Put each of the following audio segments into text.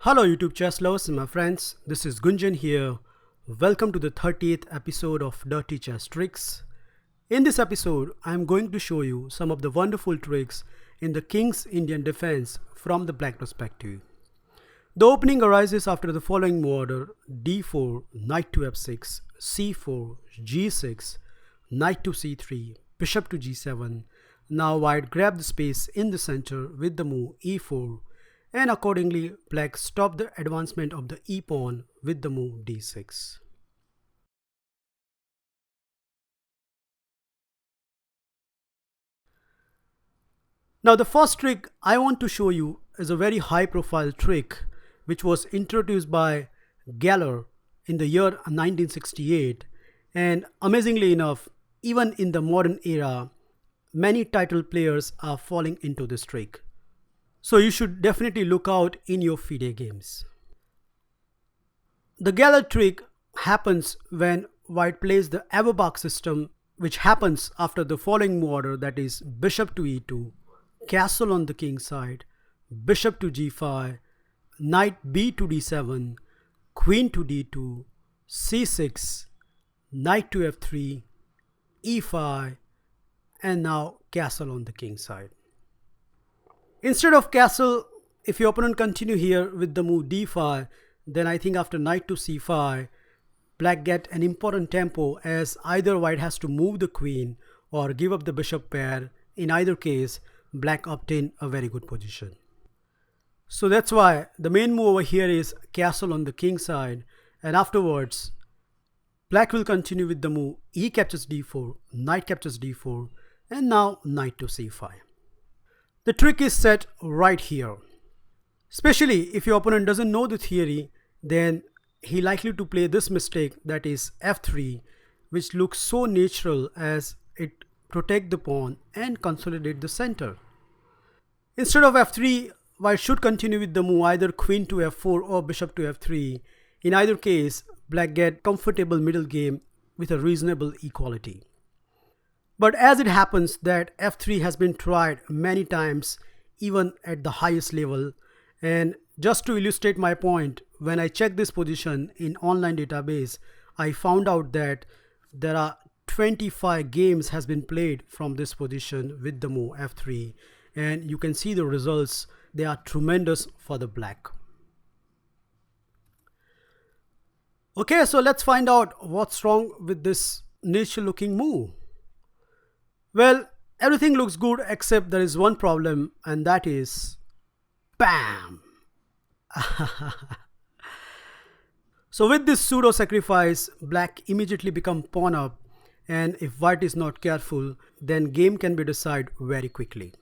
Hello YouTube chess lovers and my friends, this is Gunjan here. Welcome to the 30th episode of Dirty Chess Tricks. In this episode, I am going to show you some of the wonderful tricks in the King's Indian defense from the black perspective. The opening arises after the following move order: d4, knight to f6, c4, g6, knight to c3, bishop to g7. Now white grab the space in the center with the move e4, and accordingly black stopped the advancement of the e-pawn with the move d6. Now the first trick I want to show you is a very high profile trick which was introduced by Galler in the year 1968, and amazingly enough, even in the modern era, many title players are falling into this trick. So you should definitely look out in your FIDE games. The Galler trick happens when white plays the Averbach system, which happens after the following move order, that is bishop to e2, castle on the king side, bishop to g5, knight b to d7, queen to d2, c6, knight to f3, e5, and now castle on the king side. Instead of castle, if your opponent continue here with the move d5, then I think after knight to c5, black get an important tempo, as either white has to move the queen or give up the bishop pair. In either case, black obtain a very good position. So that's why the main move over here is castle on the king side, and afterwards black will continue with the move e captures d4, knight captures d4, and now knight to c5. The trick is set right here. Especially if your opponent doesn't know the theory, then he likely to play this mistake, that is f3, which looks so natural as it protect the pawn and consolidate the center. Instead of f3, white should continue with the move either queen to f4 or bishop to f3. In either case, black get comfortable middle game with a reasonable equality. But as it happens that f3 has been tried many times, even at the highest level, and just to illustrate my point, when I checked this position in online database, I found out that there are 25 games has been played from this position with the move f3, and you can see the results. They are tremendous for the black. Okay, so let's find out what's wrong with this natural looking move. Well, everything looks good except there is one problem, and that is BAM! So with this pseudo sacrifice, black immediately become pawn up, and if white is not careful, then game can be decided very quickly.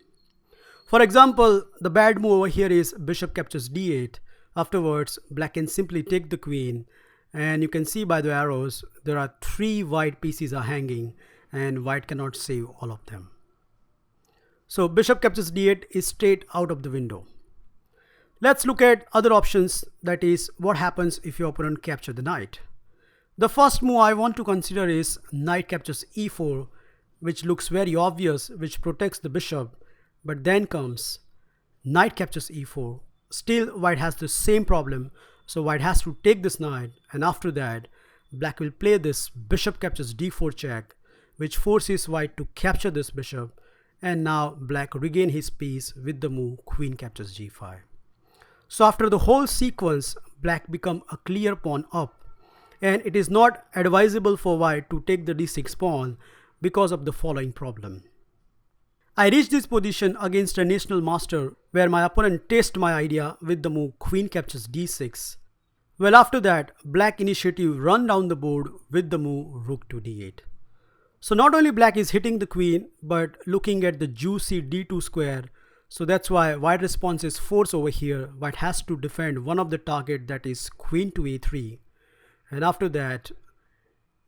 For example, the bad move over here is bishop captures d8. Afterwards, black can simply take the queen, and you can see by the arrows there are 3 white pieces are hanging, and white cannot save all of them. So bishop captures d8 is straight out of the window. Let's look at other options, that is what happens if your opponent captures the knight. The first move I want to consider is knight captures e4, which looks very obvious, which protects the bishop, but then comes knight captures e4. Still white has the same problem, so white has to take this knight, and after that black will play this bishop captures d4 check, which forces white to capture this bishop, and now black regain his piece with the move queen captures g5. So after the whole sequence, black become a clear pawn up, and it is not advisable for white to take the d6 pawn because of the following problem. I reached this position against a national master where my opponent tested my idea with the move queen captures d6. Well, after that, black initiative run down the board with the move rook to d8. So not only black is hitting the queen, but looking at the juicy d2 square. So that's why white response is force over here. White has to defend one of the target, that is queen to a3. And after that,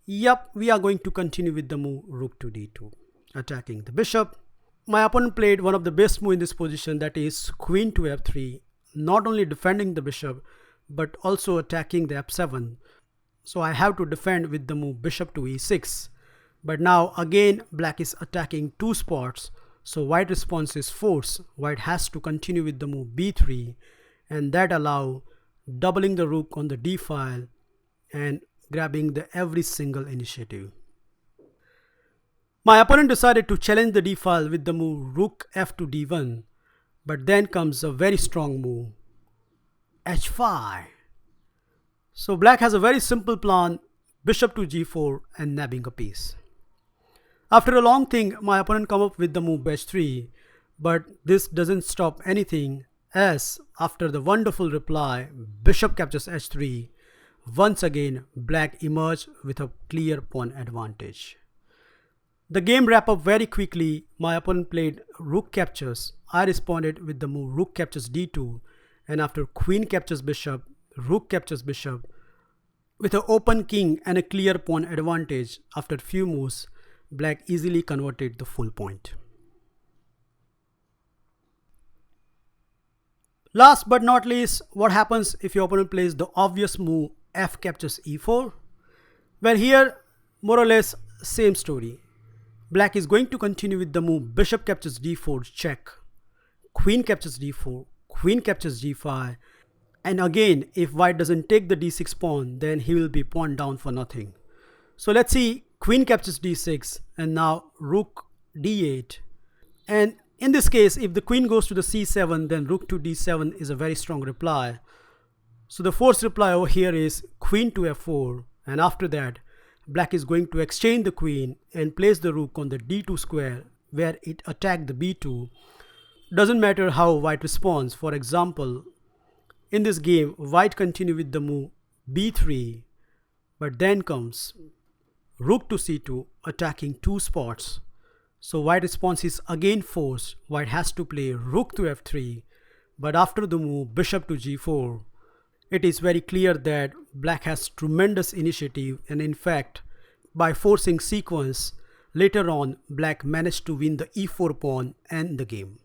we are going to continue with the move rook to d2, attacking the bishop. My opponent played one of the best moves in this position, that is queen to f3, not only defending the bishop, but also attacking the f7. So I have to defend with the move bishop to e6. But now again black is attacking 2 spots, so white response is force. White has to continue with the move b3, and that allow doubling the rook on the d file and grabbing the every single initiative. My opponent decided to challenge the d file with the move rook f to d1, but then comes a very strong move, h5. So black has a very simple plan, bishop to g4 and nabbing a piece. After a long think, my opponent come up with the move h3, but this doesn't stop anything, as after the wonderful reply bishop captures h3, once again black emerged with a clear pawn advantage. The game wrapped up very quickly. My opponent played rook captures. I responded with the move rook captures d2, and after queen captures bishop, rook captures bishop, with an open king and a clear pawn advantage, after few moves, black easily converted the full point. Last but not least, what happens if your opponent plays the obvious move f captures e4? Well, here more or less same story. Black is going to continue with the move bishop captures d4 check, queen captures d4, queen captures g5, and again if white doesn't take the d6 pawn, then he will be pawned down for nothing. So let's see, queen captures d6 and now rook d8, and in this case if the queen goes to the c7, then rook to d7 is a very strong reply. So the forced reply over here is queen to f4, and after that black is going to exchange the queen and place the rook on the d2 square where it attacked the b2. Doesn't matter how white responds. For example, in this game white continue with the move b3, but then comes rook to c2 attacking two spots. So white response is again forced. White has to play rook to f3, but after the move bishop to g4, it is very clear that black has tremendous initiative, and in fact by forcing sequence later on black managed to win the e4 pawn and the game.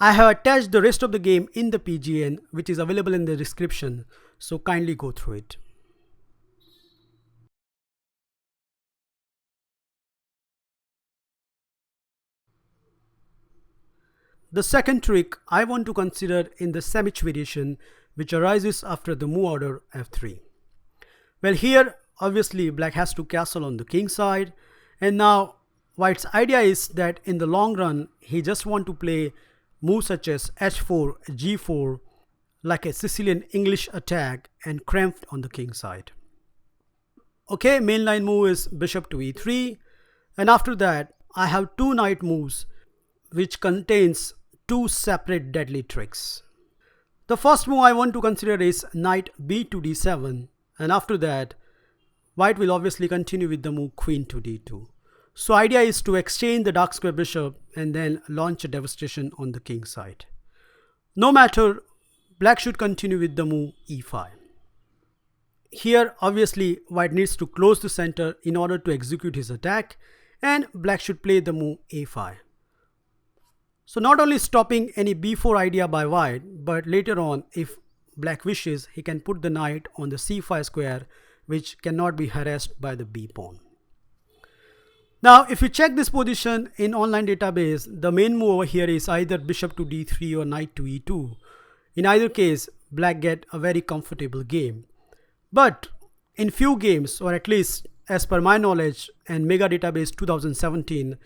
I have attached the rest of the game in the PGN, which is available in the description, so kindly go through it. The second trick I want to consider in the sandwich variation, which arises after the move order f3. Well, here obviously black has to castle on the king side, and now white's idea is that in the long run he just want to play moves such as h4, g4 like a Sicilian English attack and cramped on the king side. Okay, mainline move is bishop to e3, and after that I have two knight moves which contains two separate deadly tricks. The first move I want to consider is knight b to d7, and after that white will obviously continue with the move queen to d2. So idea is to exchange the dark square bishop and then launch a devastation on the king side. No matter, black should continue with the move e5. Here obviously white needs to close the center in order to execute his attack, and black should play the move a5. So not only stopping any b4 idea by white, but later on if black wishes, he can put the knight on the c5 square, which cannot be harassed by the b pawn. Now if you check this position in online database, the main move over here is either bishop to d3 or knight to e2. In either case, black get a very comfortable game. But in few games, or at least as per my knowledge and Mega Database 2017,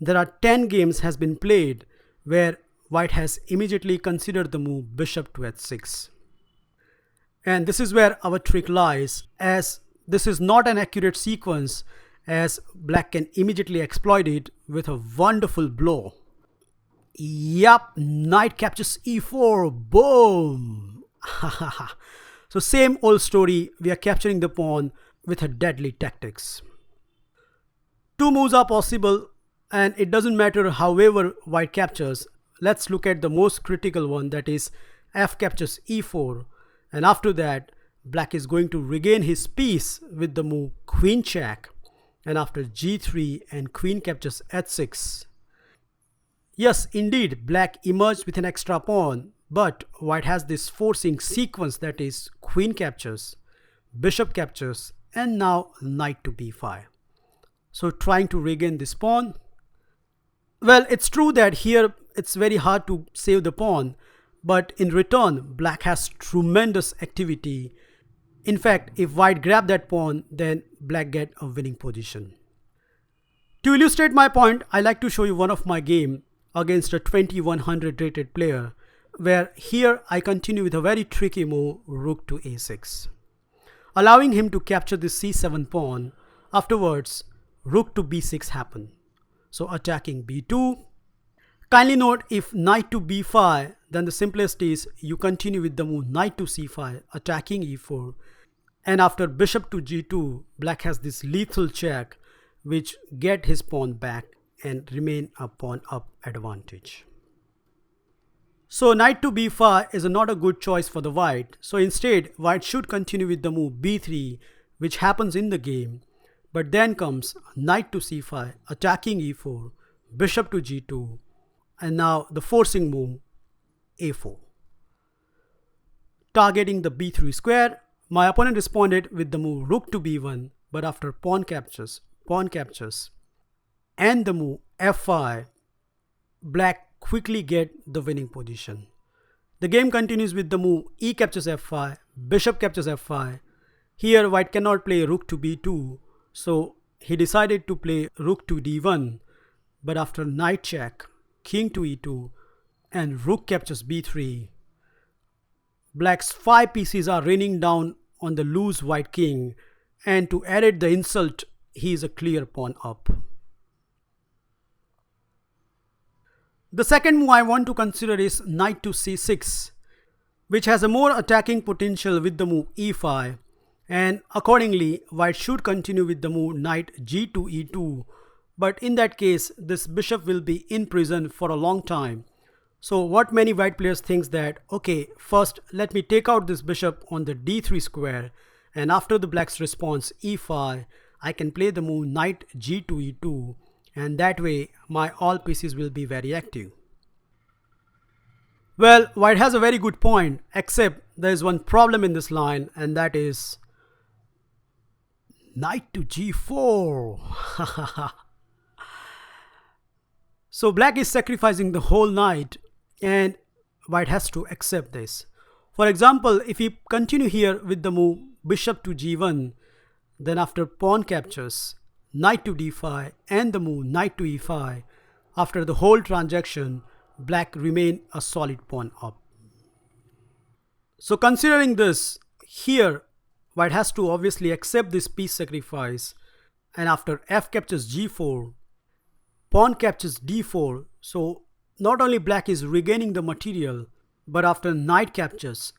there are 10 games has been played where white has immediately considered the move bishop to h6. And this is where our trick lies, as this is not an accurate sequence, as black can immediately exploit it with a wonderful blow. Yup, knight captures e4, boom! So same old story, we are capturing the pawn with a deadly tactics. Two moves are possible, and it doesn't matter however white captures. Let's look at the most critical one, that is f captures e4, and after that black is going to regain his piece with the move queen check, and after g3 and queen captures h6. Yes, indeed, black emerged with an extra pawn, but white has this forcing sequence, that is queen captures, bishop captures, and now knight to b5. So trying to regain this pawn. Well, it's true that here it's very hard to save the pawn, But in return, black has tremendous activity. In fact, if white grab that pawn, then black get a winning position. To illustrate my point, I like to show you one of my game against a 2100 rated player, where here I continue with a very tricky move, rook to a6, allowing him to capture the c7 pawn. Afterwards, rook to b6 happen. So attacking b2. Kindly note, if knight to b5, then the simplest is you continue with the move knight to c5, attacking e4. And after bishop to g2, black has this lethal check which get his pawn back and remain a pawn up advantage. So knight to b5 is not a good choice for the white. So instead, white should continue with the move b3, which happens in the game. But then comes knight to c5, attacking e4, bishop to g2, and now the forcing move a4. Targeting the b3 square, my opponent responded with the move rook to b1, but after pawn captures, and the move f5, black quickly get the winning position. The game continues with the move e captures f5, bishop captures f5. Here white cannot play rook to b2, so he decided to play rook to d1, but after knight check, king to e2, and rook captures b3, black's 5 pieces are raining down on the loose white king, and to add the insult, he is a clear pawn up. The second move I want to consider is knight to c6, which has a more attacking potential with the move e5, and accordingly white should continue with the move knight g to e2, but in that case this bishop will be in prison for a long time. So what many white players thinks that, okay, first let me take out this bishop on the d3 square, and after the black's response e5, I can play the move knight g to e2, and that way my all pieces will be very active. Well, white has a very good point, except there is one problem in this line, and that is knight to g4. So black is sacrificing the whole knight, and white has to accept this. For example, if we continue here with the move bishop to g1, then after pawn captures, knight to d5, and the move knight to e5, after the whole transaction, black remain a solid pawn up. So considering this, here white has to obviously accept this piece sacrifice, and after f captures g4, pawn captures d4, so not only black is regaining the material, but after knight captures,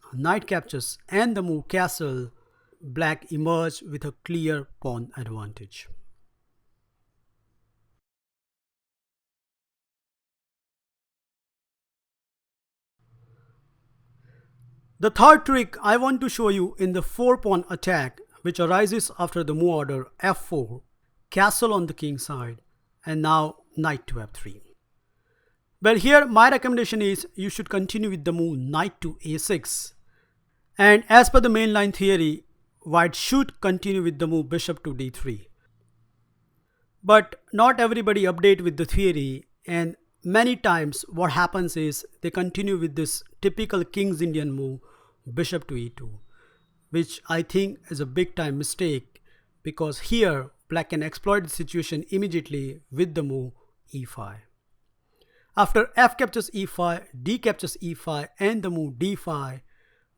and the move castle, black emerge with a clear pawn advantage. The third trick I want to show you in the 4-pawn attack, which arises after the move order f4, castle on the king side, and now knight to f3. Well, here my recommendation is you should continue with the move knight to a6, and as per the mainline theory, white should continue with the move bishop to d3. But not everybody update with the theory, and many times what happens is they continue with this typical King's Indian move bishop to e2, which I think is a big time mistake, because here black can exploit the situation immediately with the move e5. After f captures e5, d captures e5, and the move d5,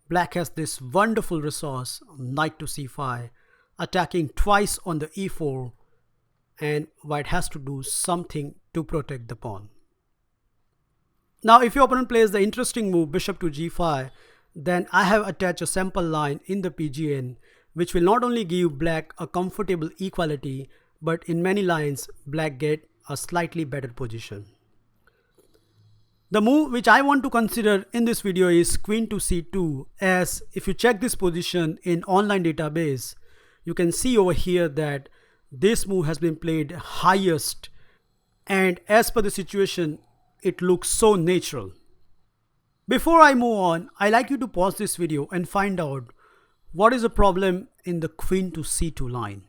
black has this wonderful resource knight to c5, attacking twice on the e4, and white has to do something to protect the pawn. Now if your opponent plays the interesting move bishop to g5, then I have attached a sample line in the PGN which will not only give black a comfortable equality, but in many lines black get a slightly better position. The move which I want to consider in this video is queen to c2, as if you check this position in online database, you can see over here that this move has been played highest, and as per the situation it looks so natural. Before I move on, I like you to pause this video and find out what is the problem in the queen to c2 line.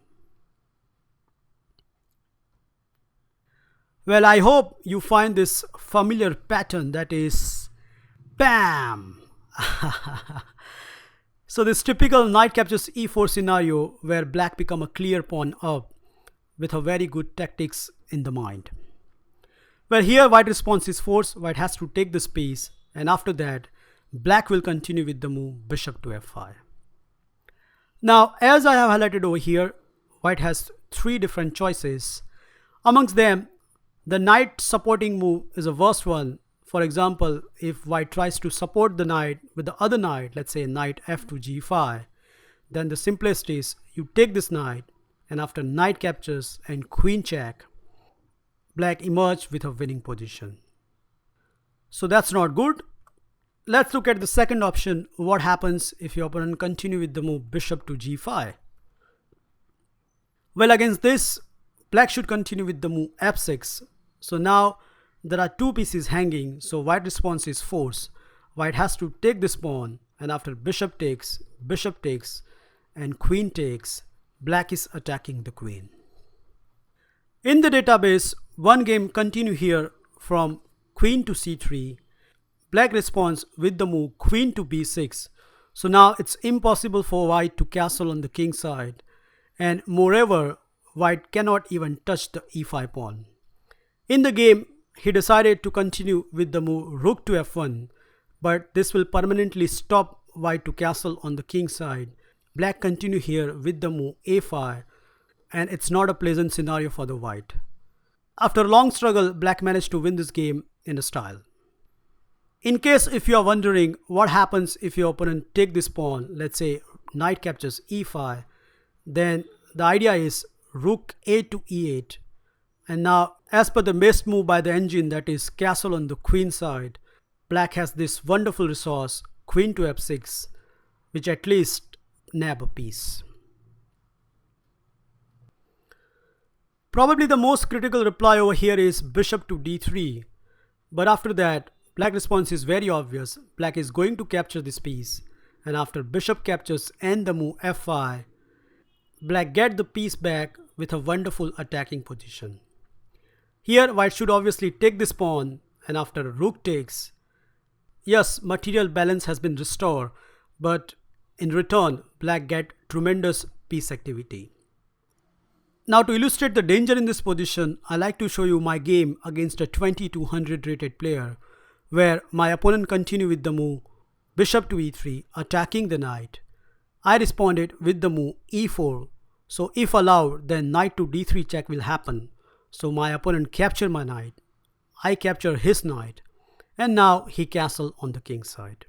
Well, I hope you find this familiar pattern, that is Bam! So this typical knight captures e4 scenario where black become a clear pawn up with a very good tactics in the mind. Well, here white response is force. White has to take this piece, and after that black will continue with the move bishop to f5. Now, as I have highlighted over here, white has three different choices. Amongst them, the knight supporting move is a worst one. For example, if white tries to support the knight with the other knight, let's say knight f to g5, then the simplest is you take this knight, and after knight captures and queen check, black emerge with a winning position. So that's not good. Let's look at the second option. What happens if your opponent continue with the move bishop to g5? Well, against this, black should continue with the move f6. So now there are two pieces hanging, so white response is force. White has to take this pawn, and after bishop takes, and queen takes, black is attacking the queen. In the database, one game continue here from queen to c3. Black responds with the move queen to b6. So now it's impossible for white to castle on the king side, and moreover, white cannot even touch the e5 pawn. In the game, he decided to continue with the move rook to f1, but this will permanently stop white to castle on the king side. Black continue here with the move a5, and it's not a pleasant scenario for the white. After a long struggle, black managed to win this game in a style. In case if you are wondering what happens if your opponent take this pawn, let's say knight captures e5, then the idea is rook a to e8. And now, as per the best move by the engine, that is castle on the queen side, black has this wonderful resource, queen to f6, which at least nab a piece. Probably the most critical reply over here is bishop to d3. But after that, black response is very obvious. Black is going to capture this piece. And after bishop captures and the move f5, black get the piece back with a wonderful attacking position. Here, white should obviously take this pawn, and after rook takes, yes, material balance has been restored, but in return, black get tremendous piece activity. Now, to illustrate the danger in this position, I like to show you my game against a 2200 rated player, where my opponent continued with the move bishop to e3, attacking the knight. I responded with the move e4. So if allowed, then knight to d3 check will happen. So my opponent captured my knight, I capture his knight, and now he castle on the king side.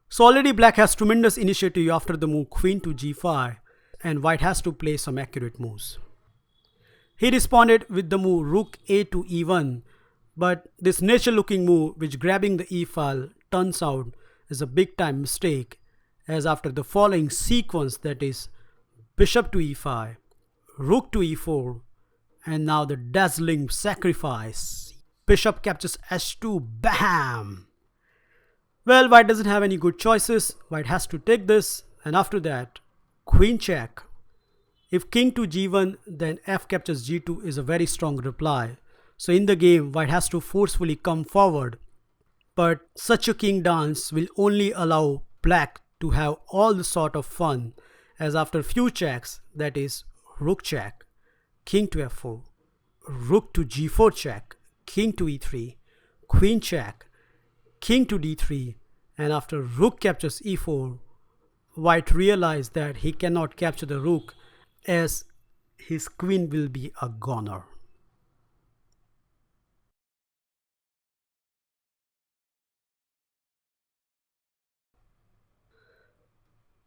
So already black has tremendous initiative after the move queen to g5, and white has to play some accurate moves. He responded with the move rook a to e1, but this nature looking move which grabbing the e file turns out is a big time mistake, as after the following sequence, that is bishop to e5, rook to e4, and now the dazzling sacrifice, bishop captures h2, bam! Well, white doesn't have any good choices. White has to take this, and after that, queen check. If king to g1, then f captures g2 is a very strong reply. So in the game, white has to forcefully come forward. But such a king dance will only allow black to have all the sort of fun, as after few checks, that is rook check, king to f4, rook to g4 check, king to e3, queen check, king to d3, and after rook captures e4, white realized that he cannot capture the rook as his queen will be a goner.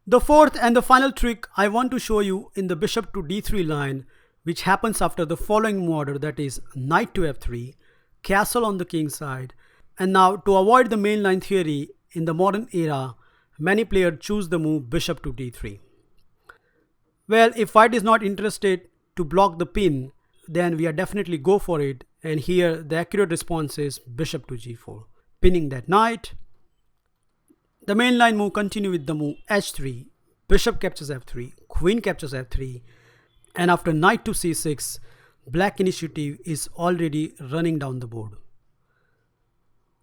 The fourth and the final trick I want to show you in the bishop to d3 line, which happens after the following move order, that is knight to f3, castle on the king side. And now, to avoid the main line theory, in the modern era, many players choose the move bishop to d3. Well, if white is not interested to block the pin, then we are definitely go for it. And here the accurate response is bishop to g4, pinning that knight. The main line move continue with the move h3, bishop captures f3, queen captures f3, and after knight to c6, black initiative is already running down the board.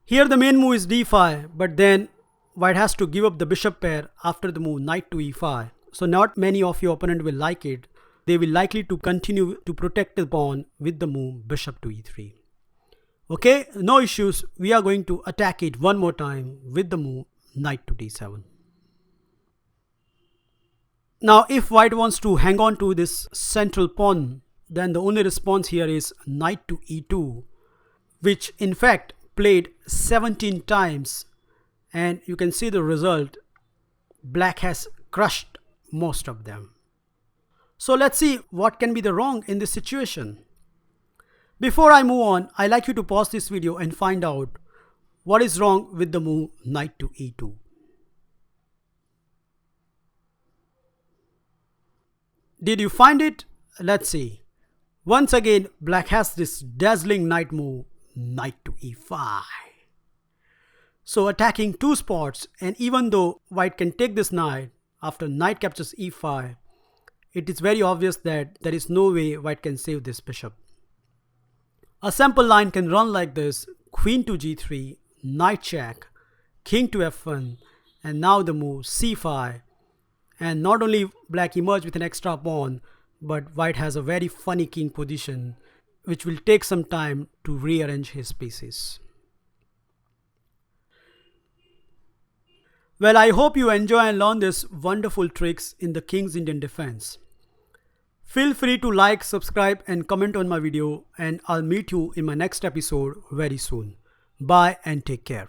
Here the main move is d5, but then white has to give up the bishop pair after the move knight to e5. So not many of your opponent will like it. They will likely to continue to protect the pawn with the move bishop to e3. Okay, no issues. We are going to attack it one more time with the move knight to d7. Now if white wants to hang on to this central pawn, then the only response here is knight to e2, which in fact played 17 times, and you can see the result. Black has crushed most of them. So let's see what can be the wrong in this situation. Before I move on, I like you to pause this video and find out what is wrong with the move knight to e2. Did you find it? Let's see. Once again, black has this dazzling knight move, knight to e5. So attacking two spots, and even though white can take this knight after knight captures e5, it is very obvious that there is no way white can save this bishop. A sample line can run like this: queen to g3, knight check, king to f1, and now the move c5. And not only black emerged with an extra pawn, but white has a very funny king position, which will take some time to rearrange his pieces. Well, I hope you enjoy and learn these wonderful tricks in the King's Indian defense. Feel free to like, subscribe and comment on my video, and I'll meet you in my next episode very soon. Bye and take care.